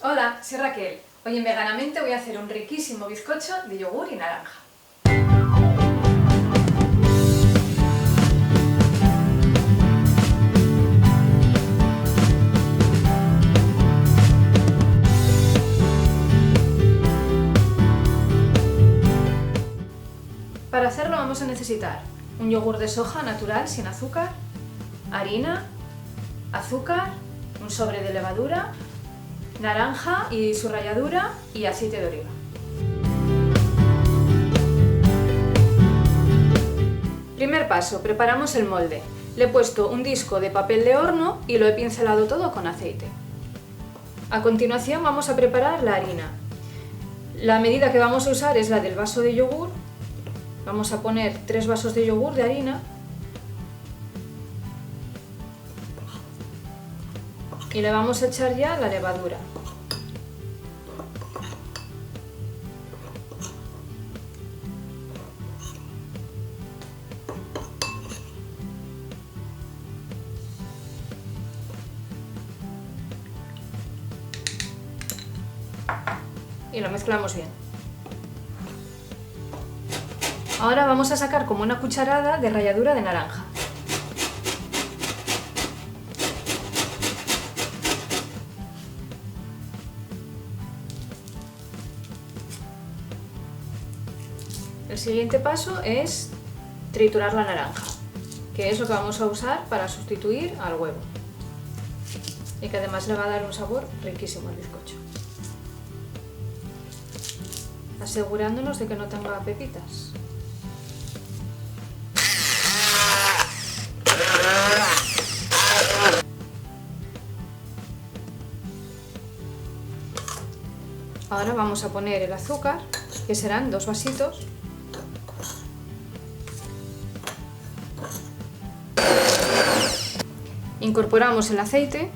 Hola, soy Raquel. Hoy en Veganamente voy a hacer un riquísimo bizcocho de yogur y naranja. Para hacerlo vamos a necesitar un yogur de soja natural sin azúcar, harina, azúcar, un sobre de levadura, naranja y su ralladura y aceite de oliva. Primer paso, preparamos el molde. Le he puesto un disco de papel de horno y lo he pincelado todo con aceite. A continuación vamos a preparar la harina. La medida que vamos a usar es la del vaso de yogur. Vamos a poner 3 vasos de yogur de harina y le vamos a echar ya la levadura. Y lo mezclamos bien. Ahora vamos a sacar como una cucharada de ralladura de naranja. El siguiente paso es triturar la naranja, que es lo que vamos a usar para sustituir al huevo. Y que además le va a dar un sabor riquísimo al bizcocho. Asegurándonos de que no tenga pepitas. Ahora vamos a poner el azúcar, que serán 2 vasitos. Incorporamos el aceite.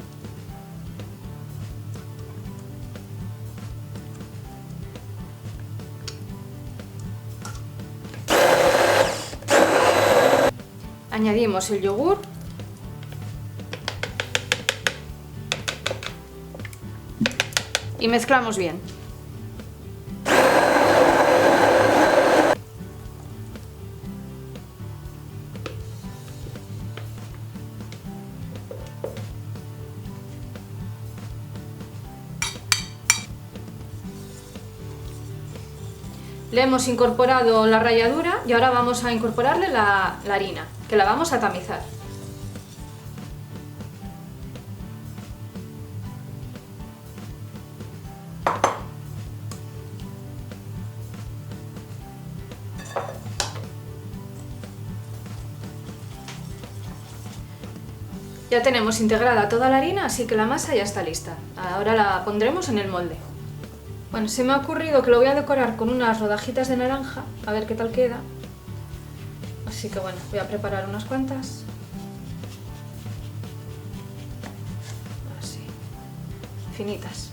Añadimos el yogur. Y mezclamos bien. Le hemos incorporado la ralladura y ahora vamos a incorporarle la harina, que la vamos a tamizar. Ya tenemos integrada toda la harina, así que la masa ya está lista. Ahora la pondremos en el molde. Bueno, se me ha ocurrido que lo voy a decorar con unas rodajitas de naranja, a ver qué tal queda. Así que bueno, voy a preparar unas cuantas. Así, finitas.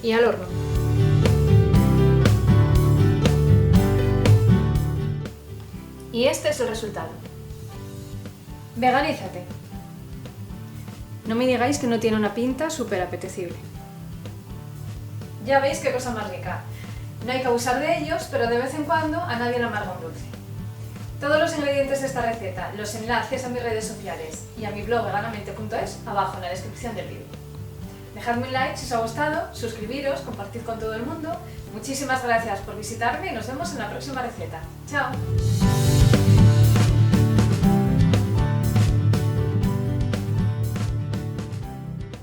Y al horno. Y este es el resultado. Veganízate. No me digáis que no tiene una pinta súper apetecible. Ya veis qué cosa más rica. No hay que abusar de ellos, pero de vez en cuando a nadie le amarga un dulce. Todos los ingredientes de esta receta, los enlaces a mis redes sociales y a mi blog veganamente.es abajo en la descripción del vídeo. Dejadme un like si os ha gustado, suscribiros, compartid con todo el mundo. Muchísimas gracias por visitarme y nos vemos en la próxima receta. ¡Chao!